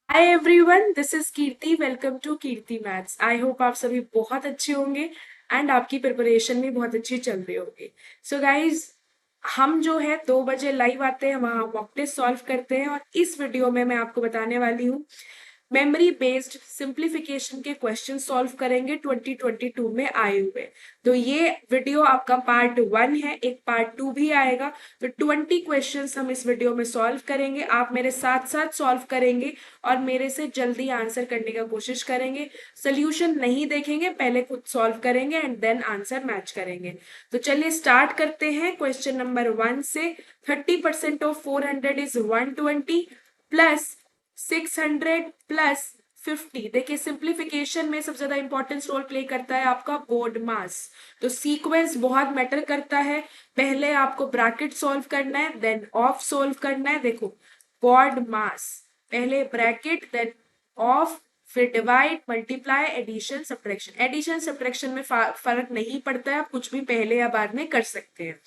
Hi everyone, this is Kirti. Welcome to Kirti maths. I hope आप सभी बहुत अच्छे होंगे एंड आपकी प्रिपरेशन भी बहुत अच्छी चल रही होगी। सो गाइज, हम जो है 2 बजे लाइव आते हैं, वहाँ मॉक टेस्ट सॉल्व करते हैं और इस वीडियो में मैं आपको बताने वाली हूँ मेमोरी बेस्ड सिंप्लीफिकेशन के क्वेश्चन सॉल्व करेंगे 2022 में आए हुए। तो ये वीडियो आपका पार्ट 1 है, एक पार्ट 2 भी आएगा। तो 20 क्वेश्चंस हम इस वीडियो में सॉल्व करेंगे। आप मेरे साथ साथ सॉल्व करेंगे और मेरे से जल्दी आंसर करने का कोशिश करेंगे। सोल्यूशन नहीं देखेंगे, पहले खुद सॉल्व करेंगे एंड देन आंसर मैच करेंगे। तो चलिए स्टार्ट करते हैं क्वेश्चन नंबर 1 से। 30% ऑफ 400 इज 120 प्लस 600 प्लस 50। देखिए, सिंप्लीफिकेशन में सबसे ज्यादा इंपॉर्टेंस रोल प्ले करता है आपका बोर्ड मास। तो सीक्वेंस बहुत मैटर करता है। पहले आपको ब्रैकेट सॉल्व करना है, देन ऑफ सॉल्व करना है। देखो, बोर्ड मास, पहले ब्रैकेट देन ऑफ, फिर divide multiply addition subtraction. Addition subtraction में फर्क नहीं पड़ता है, आप कुछ भी पहले या बाद में कर सकते हैं।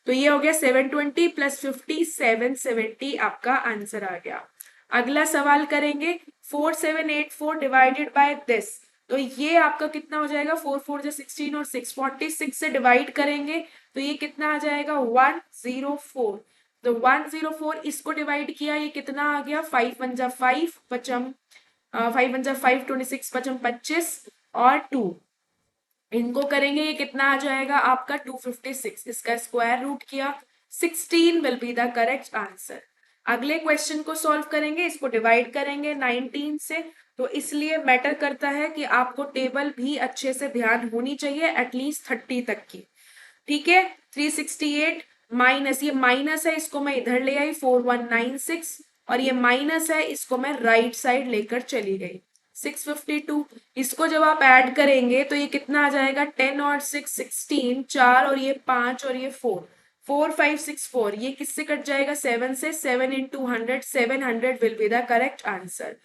तो ये हो गया 720 प्लस 50, 770 आपका आंसर आ गया। अगला सवाल करेंगे, 4784 डिवाइडेड बाय दिस। तो ये आपका कितना हो जाएगा? 4 4 16 और 646 से डिवाइड करेंगे तो ये कितना आ जाएगा? 104। तो 104 इसको डिवाइड किया, ये कितना आ गया? 5 1 5 पचम, 5 1 5 26 पचम 25 और 2। इनको करेंगे, ये कितना आ जाएगा आपका? 256। इसका स्क्वायर रूट किया, 16 will be the correct answer. अगले क्वेश्चन को सॉल्व करेंगे, इसको डिवाइड करेंगे 19 से। तो इसलिए मैटर करता है कि आपको टेबल भी अच्छे से ध्यान होनी चाहिए, एटलीस्ट 30 तक की। ठीक है, 368 माइनस, ये माइनस है, इसको मैं इधर ले आई 4196, और ये माइनस है, इसको मैं राइट साइड लेकर चली गई 652। इसको जब आप ऐड करेंगे तो ये कितना आ जाएगा? 10 और 6 16, 4 और ये 5 और ये 4, 4564। ये किससे कट जाएगा? 7 से। 7 into 100, 700 will be the correct answer.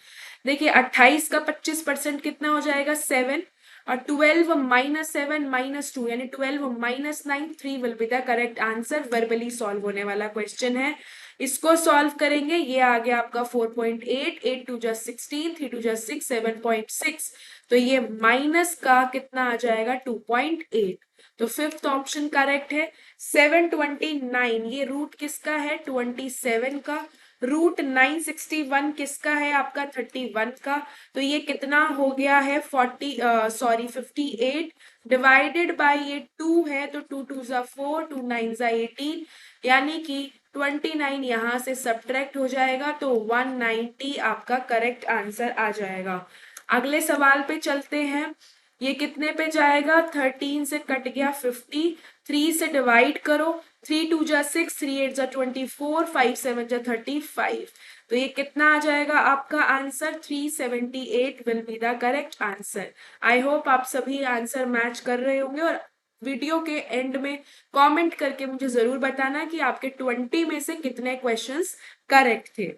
देखिए, 28 का 25% कितना हो जाएगा? 7। और 12 माइनस 7 माइनस 2 यानी 12 minus 9, 3 will be the correct answer. Verbally solve होने वाला क्वेश्चन है, इसको सॉल्व करेंगे। ये आ गया आपका 4.8, 8 2 जा 16, 3 2 जा 6, 7.6। तो ये माइनस का कितना आ जाएगा? 2.8। तो फिफ्थ ऑप्शन करेक्ट है। 729, ये रूट किसका है? 27 का। रूट 961 किसका है? आपका 31 का। तो ये कितना हो गया है? 58 डिवाइडेड बाय ये 2 है, तो 2 2 जा 4, 2 9 जा 18, यानी कि 29 यहां से सब्ट्रैक्ट हो जाएगा तो 190 आपका करेक्ट आंसर आ जाएगा। अगले सवाल पे चलते हैं। ये कितने पे जाएगा? 13 से कट गया 50, 3 से डिवाइड करो, 3 2 जा 6, 3 8 जा 24, 5 7 जा 35। तो ये कितना आ जाएगा आपका answer? 378 will be the correct answer. I hope आप सभी आंसर मैच कर रहे होंगे और वीडियो के एंड में कमेंट करके मुझे जरूर बताना कि आपके 20 में से कितने क्वेश्चंस करेक्ट थे।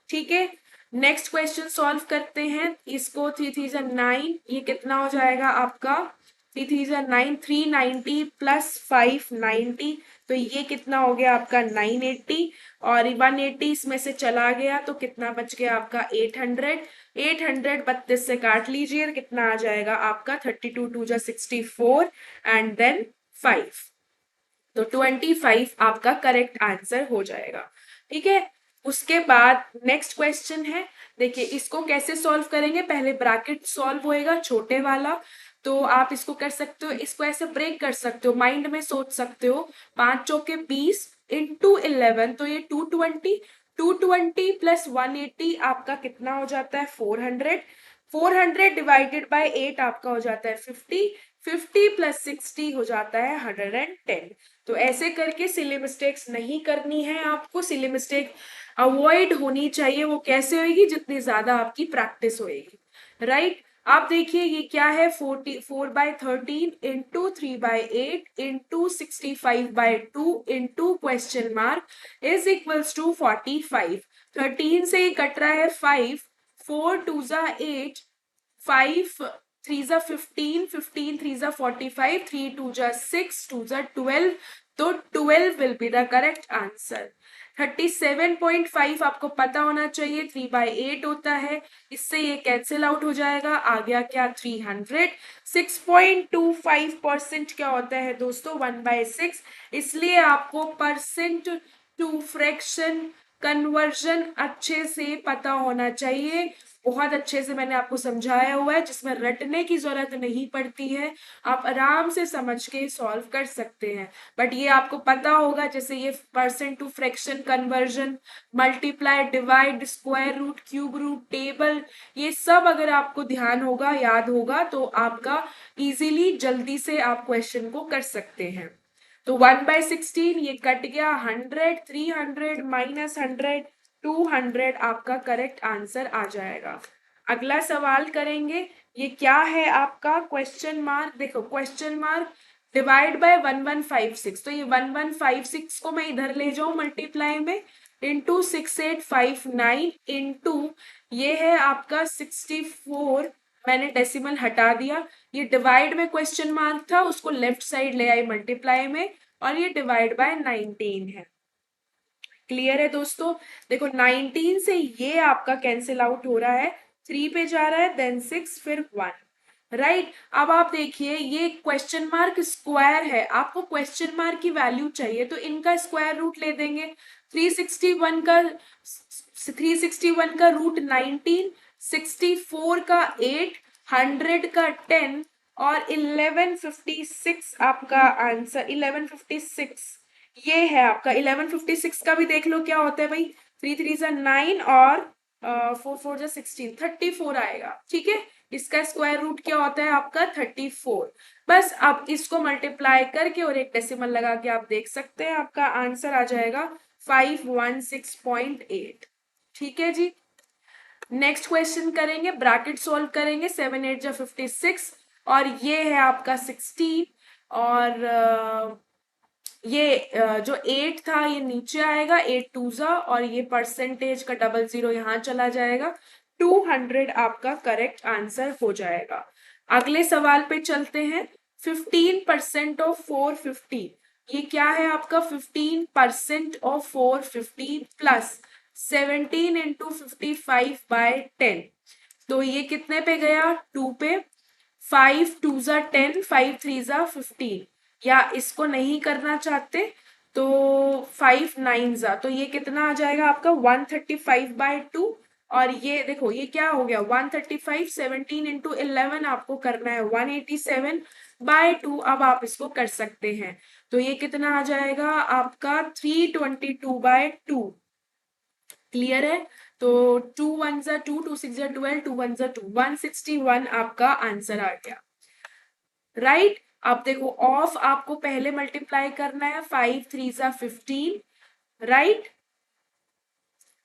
ठीक है, नेक्स्ट क्वेश्चन सॉल्व करते हैं। इसको 3 3 9, ये कितना हो जाएगा आपका? 3 3 9, 390 प्लस 590। तो ये कितना हो गया आपका? 980। और 180 इसमें से चला गया तो कितना बच गया आपका? 800। 800 32 से काट लीजिए, कितना आ जाएगा आपका? 32 2 जा 64 एंड देन 5। तो 25 आपका करेक्ट आंसर हो जाएगा। ठीक है, उसके बाद नेक्स्ट क्वेश्चन है। देखिए, इसको कैसे सॉल्व करेंगे? पहले ब्रैकेट सॉल्व होएगा छोटे वाला। तो आप इसको कर सकते हो, इसको ऐसे ब्रेक कर सकते हो, माइंड में सोच सकते हो। 5 चौके 20 इंटू 11, तो ये 220। 220 प्लस 180 आपका कितना हो जाता है? 400। 400 डिवाइडेड बाय 8 आपका हो जाता है 50। 50 प्लस 60 हो जाता है 110। तो ऐसे करके सिली मिस्टेक्स नहीं करनी है आपको। सिली मिस्टेक अवॉइड होनी चाहिए। वो कैसे होगी? जितनी ज्यादा आपकी प्रैक्टिस होएगी, राइट। आप देखिए, ये क्या है? 44/13 into 3/8 into 65/2 into question mark is equals to 45। 13 से ये कट रहा है 5, 4 2 जा 8, 5 3 जा 15, 15 3 जा 45, 3 2 जा 6, 2 जा 12, तो 12 will be the correct answer. 37.5 आपको पता होना चाहिए, 3/8 होता है, इससे ये कैंसिल आउट हो जाएगा। आ गया क्या, 300। 6.25% क्या होता है दोस्तों, 1/6। इसलिए आपको परसेंट टू फ्रैक्शन कन्वर्जन अच्छे से पता होना चाहिए। बहुत अच्छे से मैंने आपको समझाया हुआ है, जिसमें रटने की जरूरत नहीं पड़ती है, आप आराम से समझ के सॉल्व कर सकते हैं। बट ये आपको पता होगा, जैसे ये percent to fraction conversion, multiply, divide, square root, cube root, table, ये सब अगर आपको ध्यान होगा, याद होगा, तो आपका इजीली जल्दी से आप क्वेश्चन को कर सकते हैं। तो 1/16 ये कट गया, 100, 300 माइनस 100, 200 आपका करेक्ट आंसर आ जाएगा। अगला सवाल करेंगे, ये क्या है आपका क्वेश्चन मार्क, देखो क्वेश्चन मार्क डिवाइड बाय 1156, तो ये 1156 को मैं इधर ले जाऊं मल्टीप्लाई में, इंटू 6859 इंटू ये है आपका 64, मैंने डेसिमल हटा दिया, ये डिवाइड में क्वेश्चन मार्क था, उसको लेफ्ट साइड ले आई मल्टीप्लाई में, और ये डिवाइड बाय 19 है। क्लियर है दोस्तों, देखो 19 से ये आपका कैंसिल आउट हो रहा है, 3 पे जा रहा है, देन 6, फिर 1, राइट। अब आप देखिए ये क्वेश्चन मार्क स्क्वायर है, आपको क्वेश्चन मार्क की वैल्यू चाहिए, तो इनका स्क्वायर रूट ले देंगे। 361 का रूट 19, 64 का 8, 100 का 10, और 1156 आपका आंसर, 1156 ये है आपका। 1156 का भी देख लो क्या होता है भाई, 3 3 जा 9 और 4 4 जा 16, 34 आएगा, ठीक है। इसका स्क्वायर रूट क्या होता है आपका, 34। बस अब इसको मल्टीप्लाई करके और एक डेसिमल लगा के आप देख सकते हैं, आपका आंसर आ जाएगा 516.8। ठीक है जी। नेक्स्ट क्वेश्चन करेंगे, ब्रैकेट सॉल्व करेंगे, 7 8 जा 56, और ये है आपका 16, और ये जो 8 था ये नीचे आएगा, 8 टू जा, और ये परसेंटेज का डबल जीरो यहाँ चला जाएगा, 200 आपका करेक्ट आंसर हो जाएगा। अगले सवाल पे चलते हैं, 15% ऑफ 450, ये क्या है आपका, 15% ऑफ 450 प्लस 17 इंटू 55/10, तो ये कितने पे गया, 2 पे। 5 टू जा 10, 5 3 जा 15, या इसको नहीं करना चाहते तो 5 9 जा, तो ये कितना आ जाएगा आपका, 135/2। और ये देखो ये क्या हो गया, 135, 17 इंटू 11 आपको करना है 187/2, अब आप इसको कर सकते हैं, तो ये कितना आ जाएगा आपका 322/2। क्लियर है, तो 2 1 जा 2, 2 6 जा 12, 2 1 जा 2, 161 आपका आंसर आ गया, राइट। अब देखो ऑफ आपको पहले मल्टीप्लाई करना है, 5 3 जा 15, राइट।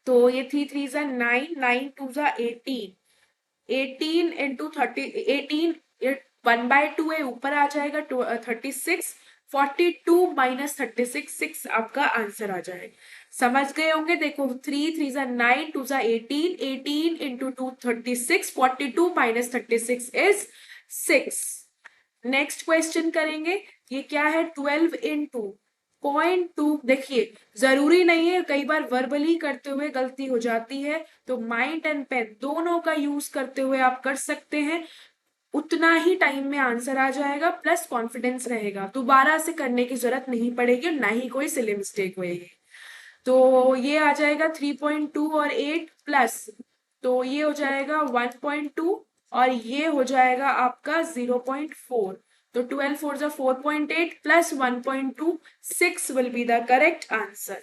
तो ये 3 3 जा 9, 9 2 जा 18, 18 इंटू 30, 18, 1/2 है, ऊपर आ जाएगा 36, 42 माइनस 36, 6 आपका आंसर आ जाएगा। समझ गए होंगे, देखो 3 3 जा 9, 2 जा 18, 18 into 2 36, 42 minus 36 is 6। Next question करेंगे, ये क्या है, 12 इंटू 0.2, देखिए जरूरी नहीं है, कई बार वर्बली करते हुए गलती हो जाती है, तो माइंड एंड पेन दोनों का यूज करते हुए आप कर सकते हैं, उतना ही टाइम में आंसर आ जाएगा, प्लस कॉन्फिडेंस रहेगा, दोबारा से करने की जरूरत नहीं पड़ेगी, ना ही कोई सिली मिस्टेक होगी। तो ये आ जाएगा 3.2 और 8 प्लस, तो ये हो जाएगा 1.2, और ये हो जाएगा आपका 0.4, तो 12 4 जा 4.8 plus 1.2, 6 will be the correct answer.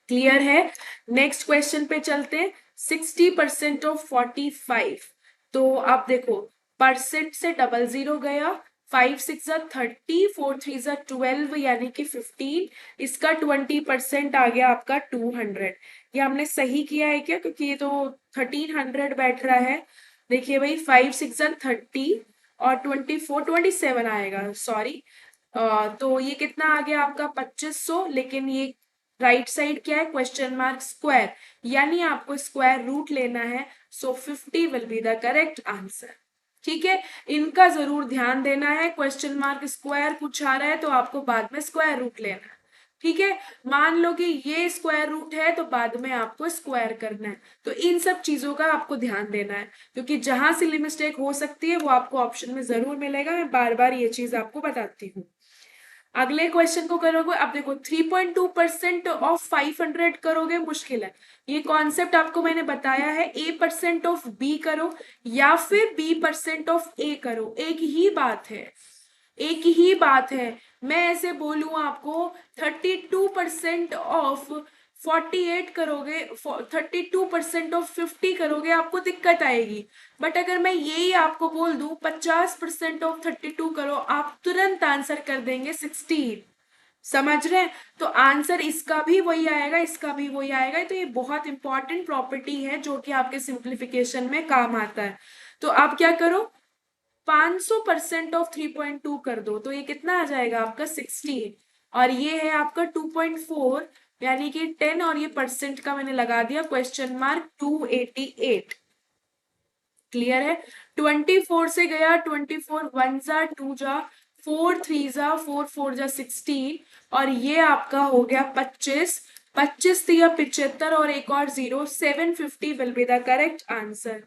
Clear है, नेक्स्ट क्वेश्चन पे चलते हैं, 60% ऑफ 45, तो आप देखो परसेंट से डबल जीरो गया, 5 6 जा 30, 4 3 जा 12 यानी कि 15, इसका 20% आ गया आपका 200। ये हमने सही किया है क्या, क्योंकि ये तो 1300 बैठ रहा है। देखिए भाई 5 6 जा 30 और 24 27 आएगा, सॉरी, तो ये कितना आ गया आपका 2500, लेकिन ये राइट साइड क्या है, क्वेश्चन मार्क स्क्वायर, यानी आपको स्क्वायर रूट लेना है, सो 50 will be the correct answer. ठीक है, इनका जरूर ध्यान देना है। क्वेश्चन मार्क स्क्वायर पूछा रहा है तो आपको बाद में स्क्वायर रूट लेना है। ठीक है, मान लो कि ये स्क्वायर रूट है तो बाद में आपको स्क्वायर करना है। तो इन सब चीजों का आपको ध्यान देना है, क्योंकि जहां सिली मिस्टेक हो सकती है वो आपको ऑप्शन में जरूर मिलेगा। मैं बार बार ये चीज आपको बताती हूँ। अगले क्वेश्चन को करोगे, अब देखो 3.2% ऑफ 500 करोगे, मुश्किल है। ये कॉन्सेप्ट आपको मैंने बताया है, A% ऑफ B करो या फिर B% ऑफ A करो, एक ही बात है, एक ही बात है। मैं ऐसे बोलूं आपको 32% ऑफ 48 करोगे, 32% ऑफ 50 करोगे, आपको दिक्कत आएगी। बट अगर मैं यही आपको बोल दूं 50% ऑफ 32 करो, आप तुरंत आंसर कर देंगे 16। समझ रहे हैं? तो आंसर इसका भी वही आएगा, इसका भी वही आएगा। तो ये बहुत इंपॉर्टेंट प्रॉपर्टी है जो कि आपके सिंप्लीफिकेशन में काम आता है। तो आप क्या करो, 500% ऑफ 3.2 कर दो, तो ये कितना आ जाएगा आपका 16। और ये है आपका 2.4, यानी कि 10, और ये परसेंट का मैंने लगा दिया क्वेश्चन मार्क 288। क्लियर है? 24 से गया, 24 वन जा, टू जा, 4 थ्री जा, 4 4 जा 16, और ये आपका हो गया 25। 25 दिया 75, और एक और zero, 750 will be the correct answer.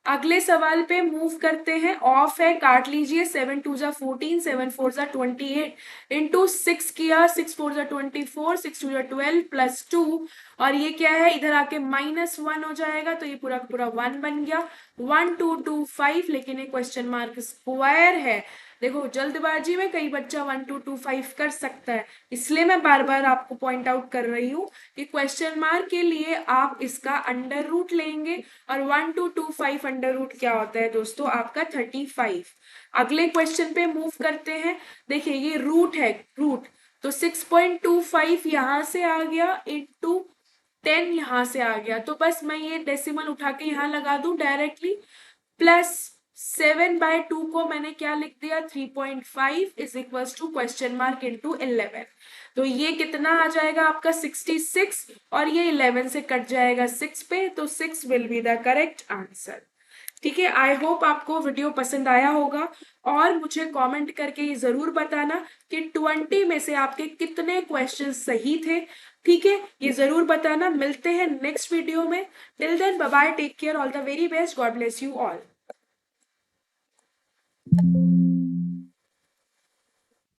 अगले सवाल पे मूव करते हैं। ऑफ है, काट लीजिए। 7 2 जा 14, 7 4 जा 28, इंटू 6 किया, 6 4 जा 24, 6 2 जा 12 प्लस 2, और ये क्या है, इधर आके -1 हो जाएगा, तो ये पूरा का पूरा 1 बन गया। 1225, लेकिन ये क्वेश्चन मार्क स्क्वायर है। देखो, जल्दबाजी में कई बच्चा 1225 कर सकता है, इसलिए मैं बार बार आपको पॉइंट आउट कर रही हूँ कि क्वेश्चन मार्क के लिए आप इसका अंडर रूट लेंगे, और 1225 अंडर रूट क्या होता है दोस्तों, आपका 35। अगले क्वेश्चन पे मूव करते हैं। देखिए, ये रूट है, रूट, तो 6.25 यहां से आ गया, इंटू 10 यहां से आ गया, तो बस मैं ये डेसिमल उठा के यहां लगा दूं डायरेक्टली। प्लस 7/2 को मैंने क्या लिख दिया, 3.5 is equal to question mark into 11। तो ये कितना आ जाएगा आपका 66, और ये 11 से कट जाएगा 6 पे, तो 6 will be the correct answer. ठीक है, आई होप आपको वीडियो पसंद आया होगा, और मुझे कमेंट करके ये जरूर बताना कि 20 में से आपके कितने क्वेश्चन सही थे। ठीक है, ये जरूर बताना। मिलते हैं नेक्स्ट वीडियो में। Till then, bye bye, take care, all the very best, God bless you all.